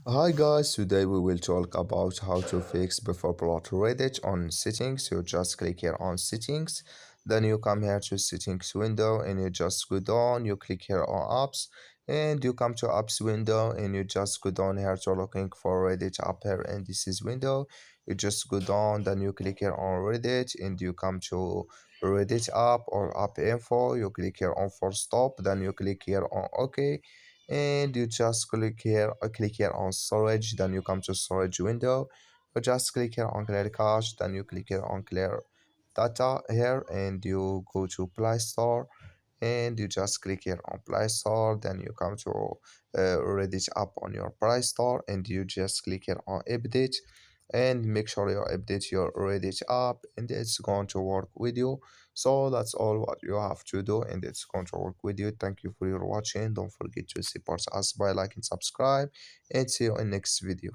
Hi guys, today we will talk about how to fix Bufferbloat Reddit on settings. You just click here on settings, then you come here to settings window and you just go down, you click here on apps and you come to apps window and you just go down here to looking for Reddit app here and this is window. You just go down, then you click here on Reddit and you come to Reddit app or app info. You click here on for stop, then you click here on OK and you just click here on storage, then you come to storage window. You just click here on clear cache, then you click here on clear data here and you go to Play Store and you just click here on Play Store, then you come to Reddit app on your Play Store and you just click here on update and make sure you update your Reddit app and it's going to work with you. So that's all what you have to do and it's going to work with you. Thank you for your watching. Don't forget to support us by like and subscribe and see you in next video.